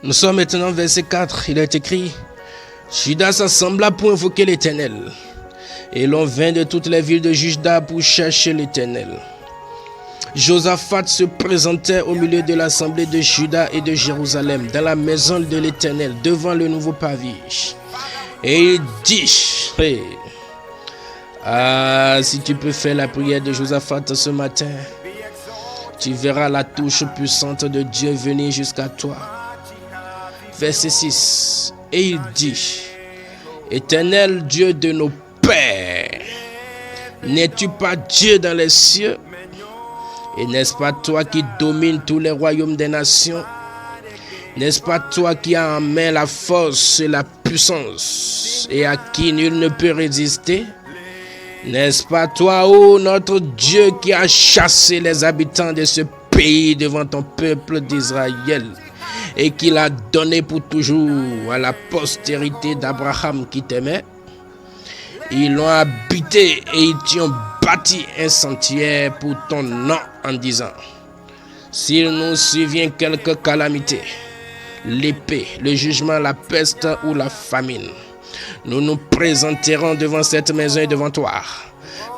Nous sommes maintenant au verset 4. Il est écrit: Judas s'assembla pour invoquer l'Éternel. Et l'on vint de toutes les villes de Juda pour chercher l'Éternel. Josaphat se présentait au milieu de l'assemblée de Juda et de Jérusalem, dans la maison de l'Éternel, devant le nouveau pavé. Et il dit: si tu peux faire la prière de Josaphat ce matin, tu verras la touche puissante de Dieu venir jusqu'à toi. Verset 6. Et il dit: Éternel Dieu de nos pères, n'es-tu pas Dieu dans les cieux? Et n'est-ce pas toi qui domines tous les royaumes des nations? N'est-ce pas toi qui as en main la force et la puissance, et à qui nul ne peut résister? N'est-ce pas toi, ô notre Dieu, qui as chassé les habitants de ce pays devant ton peuple d'Israël, et qui l'a donné pour toujours à la postérité d'Abraham qui t'aimait? Ils l'ont habité et ils t'y ont bâti un sanctuaire pour ton nom en disant: s'il nous survient quelque calamité, l'épée, le jugement, la peste ou la famine, nous nous présenterons devant cette maison et devant toi,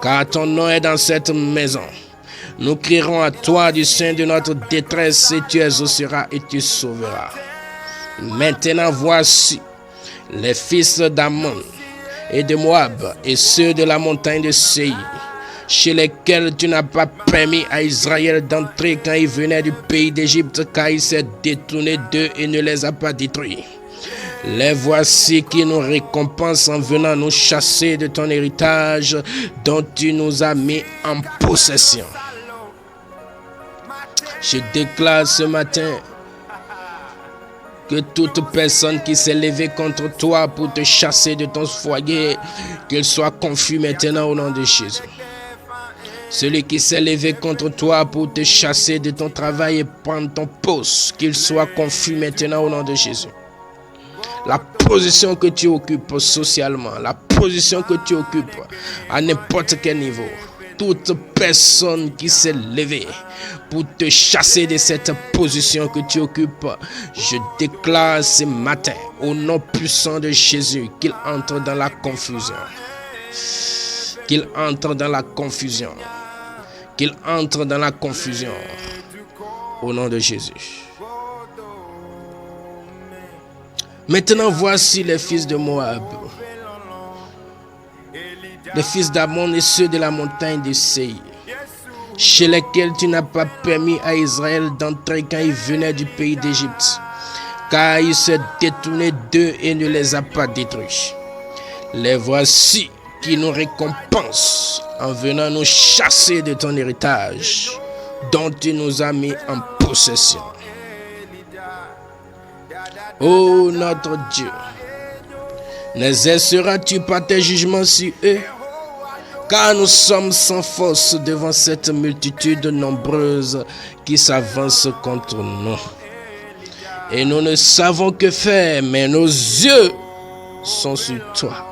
car ton nom est dans cette maison. Nous crierons à toi du sein de notre détresse et tu exauceras et tu sauveras. Maintenant voici les fils d'Ammon et de Moab et ceux de la montagne de Séir, chez lesquels tu n'as pas permis à Israël d'entrer quand il venait du pays d'Égypte, car il s'est détourné d'eux et ne les a pas détruits. Les voici qui nous récompensent en venant nous chasser de ton héritage dont tu nous as mis en possession. Je déclare ce matin que toute personne qui s'est levée contre toi pour te chasser de ton foyer, qu'elle soit confus maintenant au nom de Jésus. Celui qui s'est levé contre toi pour te chasser de ton travail et prendre ton poste, qu'il soit confus maintenant au nom de Jésus. La position que tu occupes socialement, la position que tu occupes à n'importe quel niveau, toute personne qui s'est levée pour te chasser de cette position que tu occupes, je déclare ce matin, au nom puissant de Jésus, qu'il entre dans la confusion. Qu'il entre dans la confusion. Qu'il entre dans la confusion. Au nom de Jésus. Maintenant, voici les fils de Moab, les fils d'Ammon et ceux de la montagne de Séir, chez lesquels tu n'as pas permis à Israël d'entrer quand il venait du pays d'Égypte, car il s'est détourné d'eux et ne les a pas détruits. Les voici qui nous récompensent en venant nous chasser de ton héritage, dont tu nous as mis en possession. Ô notre Dieu, n'exerceras-tu pas tes jugements sur eux? Car nous sommes sans force devant cette multitude nombreuse qui s'avance contre nous. Et nous ne savons que faire, mais nos yeux sont sur toi.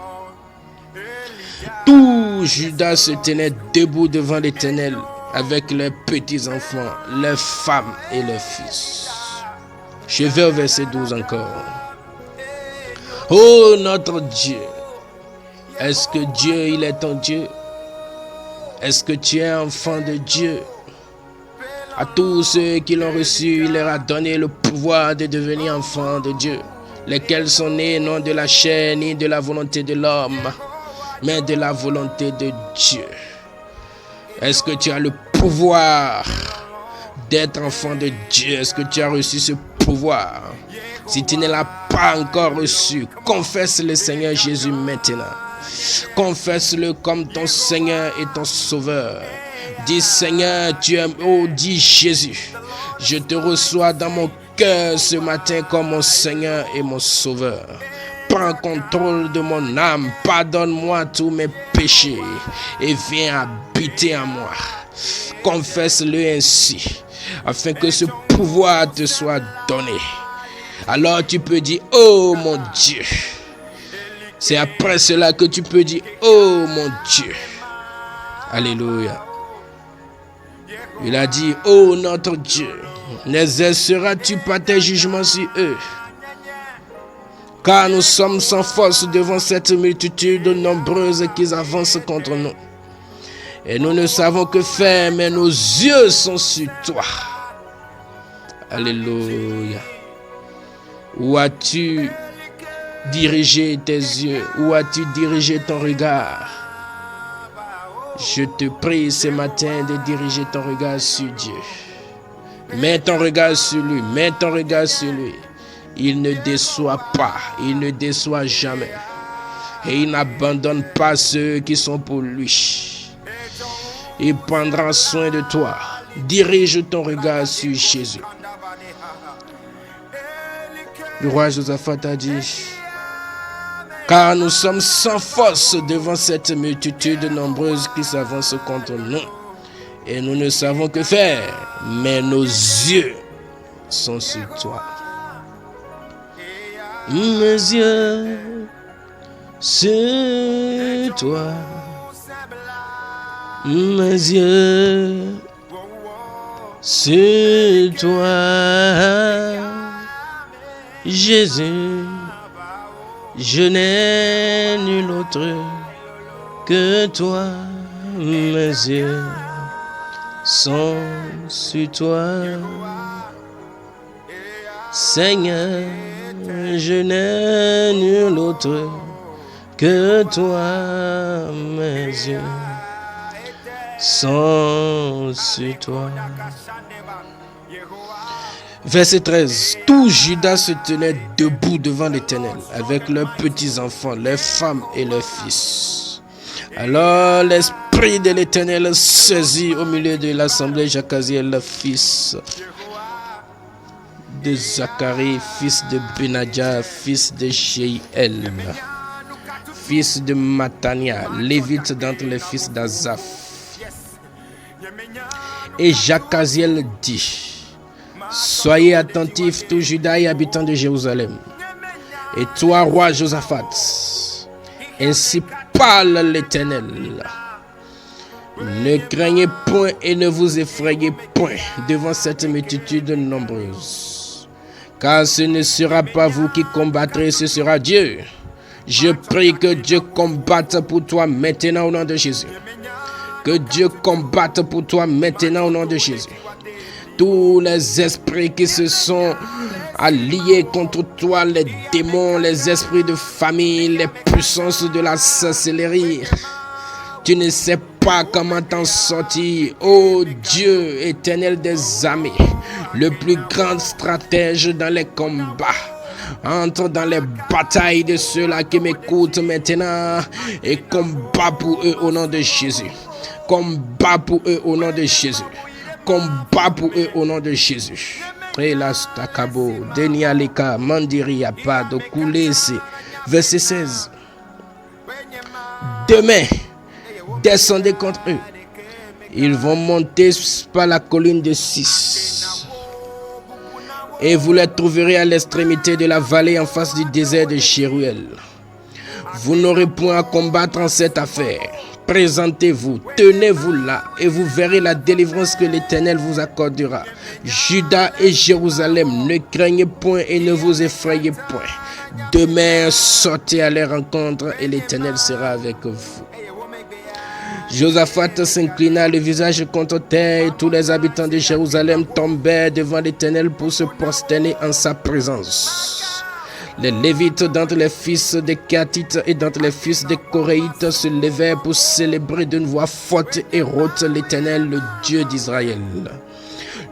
Tout Judas se tenait debout devant l'Éternel avec leurs petits-enfants, leurs femmes et leurs fils. Je vais au verset 12 encore. Oh notre Dieu, est-ce que Dieu, il est ton Dieu? Est-ce que tu es enfant de Dieu? À tous ceux qui l'ont reçu, il leur a donné le pouvoir de devenir enfants de Dieu, lesquels sont nés non de la chair ni de la volonté de l'homme, mais de la volonté de Dieu. Est-ce que tu as le pouvoir d'être enfant de Dieu? Est-ce que tu as reçu ce pouvoir? Si tu ne l'as pas encore reçu, confesse le Seigneur Jésus maintenant. Confesse-le comme ton Seigneur et ton Sauveur. Dis: Seigneur, tu es, oh, dis Jésus, je te reçois dans mon cœur ce matin comme mon Seigneur et mon Sauveur. Prends contrôle de mon âme, pardonne-moi tous mes péchés et viens habiter en moi. Confesse-le ainsi, afin que ce pouvoir te soit donné. Alors tu peux dire: oh mon Dieu. C'est après cela que tu peux dire: oh mon Dieu. Alléluia. Il a dit: oh notre Dieu, n'exerceras-tu pas tes jugements sur eux? car nous sommes sans force devant cette multitude nombreuse qui avance contre nous. Et nous ne savons que faire, mais nos yeux sont sur toi. Alléluia. Où as-tu dirigé tes yeux? Où as-tu dirigé ton regard? Je te prie ce matin de diriger ton regard sur Dieu. Mets ton regard sur lui. Mets ton regard sur lui. Il ne déçoit pas. Il ne déçoit jamais. Et il n'abandonne pas ceux qui sont pour lui. Il prendra soin de toi. Dirige ton regard sur Jésus. Le roi Josaphat a dit: car nous sommes sans force devant cette multitude nombreuse qui s'avance contre nous. Et nous ne savons que faire, mais nos yeux sont sur toi. Mes yeux sur toi. Mes yeux sur toi. Jésus, je n'ai nul autre que toi. Mes yeux sont sur toi. Seigneur, je n'ai nul autre que toi. Mes yeux sont sur toi. Verset 13. Tout Juda se tenait debout devant l'Éternel, avec leurs petits-enfants, leurs femmes et leurs fils. Alors l'Esprit de l'Éternel saisit au milieu de l'assemblée Jacaziel, fils de Zacharie, fils de Benadja, fils de Jéhiel, fils de Matania, lévite d'entre les fils d'Azaph. Et Jacaziel dit: soyez attentifs, tout Juda et habitants de Jérusalem. Et toi, roi Josaphat, ainsi parle l'Éternel. Ne craignez point et ne vous effrayez point devant cette multitude nombreuse. Car ce ne sera pas vous qui combattrez, ce sera Dieu. Je prie que Dieu combatte pour toi maintenant au nom de Jésus. Que Dieu combatte pour toi maintenant au nom de Jésus. Tous les esprits qui se sont alliés contre toi, les démons, les esprits de famille, les puissances de la sorcellerie, tu ne sais pas comment t'en sortir. Ô Dieu, éternel des armées, le plus grand stratège dans les combats, entre dans les batailles de ceux-là qui m'écoutent maintenant et combat pour eux au nom de Jésus. Combat pour eux au nom de Jésus. Combat pour eux au nom de Jésus. Hélas, Takabo, Denialeka, Mandiri, Apado, Koulese. Verset 16. Demain, descendez contre eux. Ils vont monter par la colline de Sis. Et vous les trouverez à l'extrémité de la vallée en face du désert de Jéruel. Vous n'aurez point à combattre en cette affaire. Présentez-vous, tenez-vous là, et vous verrez la délivrance que l'Éternel vous accordera. Juda et Jérusalem, ne craignez point et ne vous effrayez point. Demain, sortez à leur rencontre et l'Éternel sera avec vous. Josaphat s'inclina le visage contre terre et tous les habitants de Jérusalem tombèrent devant l'Éternel pour se prosterner en sa présence. Les Lévites d'entre les fils des Kéatites et d'entre les fils des Coréites se levèrent pour célébrer d'une voix forte et rauque l'Éternel, le Dieu d'Israël.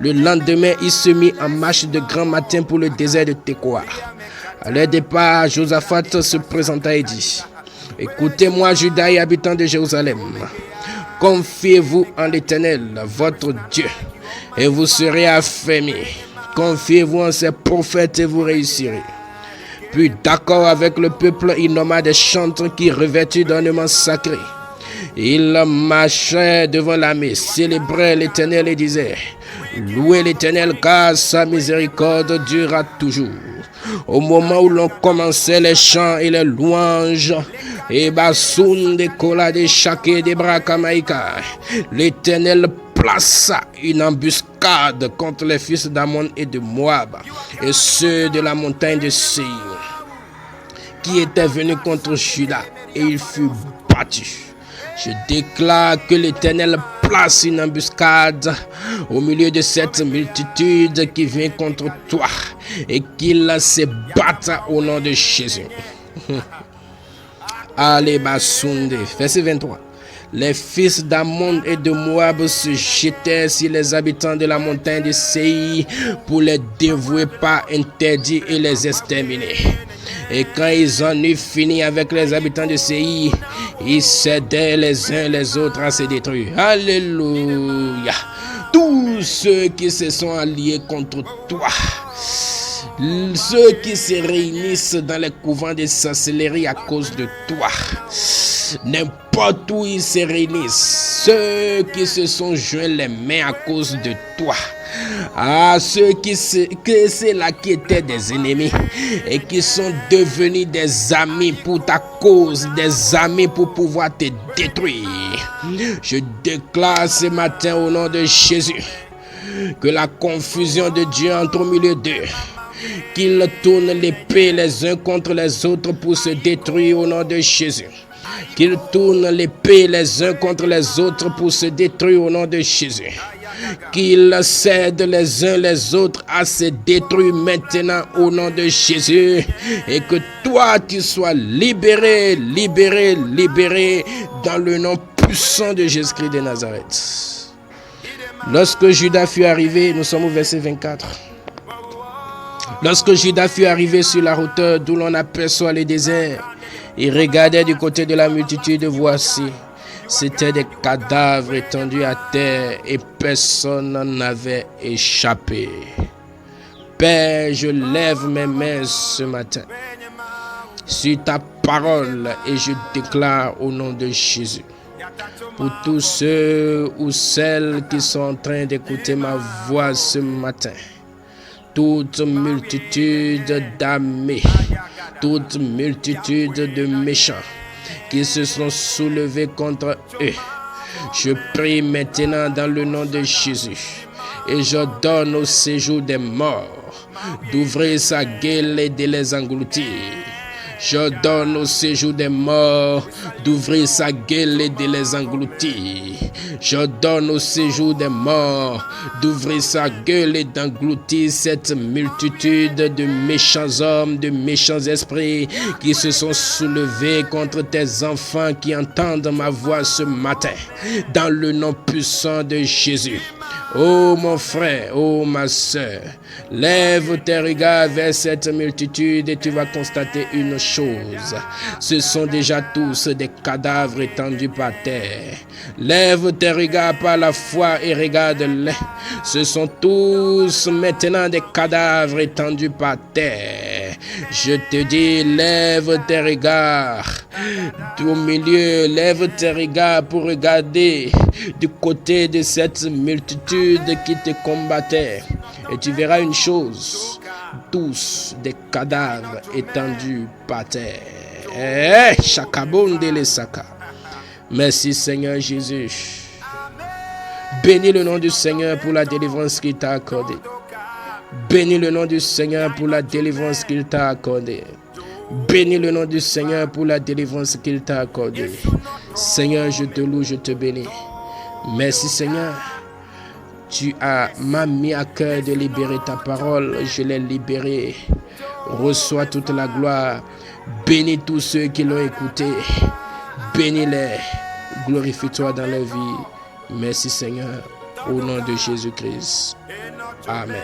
Le lendemain, il se mit en marche de grand matin pour le désert de Tekoa. À leur départ, Josaphat se présenta et dit: écoutez-moi, Juda et habitants de Jérusalem. Confiez-vous en l'Éternel, votre Dieu, et vous serez affermis. Confiez-vous en ses prophètes et vous réussirez. Puis, d'accord avec le peuple, il nomma des chantres qui revêtus d'ornements sacrés. Il marchait devant l'armée, célébrait l'Éternel et disait: louez l'Éternel car sa miséricorde durera toujours. Au moment où l'on commençait les chants et les louanges, et Bassoun de Kola de Chaké de Brakamaïka, l'Éternel plaça une embuscade contre les fils d'Ammon et de Moab et ceux de la montagne de Séir. qui étaient venus contre Juda, et il fut battu. Je déclare que l'Éternel place une embuscade au milieu de cette multitude qui vient contre toi et qu'il se batte au nom de Jésus. Allez, Basunde, verset 23. Les fils d'Ammon et de Moab se jetaient sur les habitants de la montagne de Séir pour les dévouer par interdit et les exterminer. Et quand ils en eurent fini avec les habitants de Séir, ils cédaient les uns les autres à se détruire. Alléluia. Tous ceux qui se sont alliés contre toi, ceux qui se réunissent dans les couvents de sorcellerie à cause de toi, n'importe où ils se réunissent, ceux qui se sont joints les mains à cause de toi, ceux qui c'est là qui étaient des ennemis et qui sont devenus des amis pour ta cause, des amis pour pouvoir te détruire. Je déclare ce matin au nom de Jésus que la confusion de Dieu entre au milieu d'eux, qu'ils tournent l'épée les uns contre les autres pour se détruire au nom de Jésus. Qu'ils tournent l'épée les uns contre les autres pour se détruire au nom de Jésus. Qu'ils cèdent les uns les autres à se détruire maintenant au nom de Jésus. Et que toi tu sois libéré, libéré, libéré dans le nom puissant de Jésus-Christ de Nazareth. Lorsque Judas fut arrivé, nous sommes au verset 24. Lorsque Judas fut arrivé sur la hauteur d'où l'on aperçoit le désert, il regardait du côté de la multitude, voici, c'étaient des cadavres étendus à terre et personne n'en avait échappé. Père, je lève mes mains ce matin sur ta parole et je déclare au nom de Jésus, pour tous ceux ou celles qui sont en train d'écouter ma voix ce matin, toute multitude d'armées, toute multitude de méchants qui se sont soulevés contre eux, je prie maintenant dans le nom de Jésus et je donne au séjour des morts d'ouvrir sa gueule et de les engloutir. Je donne au séjour des morts d'ouvrir sa gueule et de les engloutir. Je donne au séjour des morts d'ouvrir sa gueule et d'engloutir cette multitude de méchants hommes, de méchants esprits qui se sont soulevés contre tes enfants qui entendent ma voix ce matin. Dans le nom puissant de Jésus. Oh mon frère, oh ma soeur, lève tes regards vers cette multitude et tu vas constater une chose. Ce sont déjà tous des cadavres étendus par terre. Lève tes regards par la foi et regarde-les. Ce sont tous maintenant des cadavres étendus par terre. Je te dis, lève tes regards au milieu, lève tes regards pour regarder du côté de cette multitude qui te combattait. Et tu verras une chose, tous des cadavres étendus par terre. Merci Seigneur Jésus. Bénis le nom du Seigneur pour la délivrance qu'il t'a accordée. Bénis le nom du Seigneur pour la délivrance qu'il t'a accordée. Bénis le nom du Seigneur pour la délivrance qu'il t'a accordée. Seigneur, je te loue, je te bénis. Merci Seigneur. Tu m'as mis à cœur de libérer ta parole. Je l'ai libérée. Reçois toute la gloire. Bénis tous ceux qui l'ont écouté. Bénis-les. Glorifie-toi dans leur vie. Merci Seigneur. Au nom de Jésus-Christ. Amen.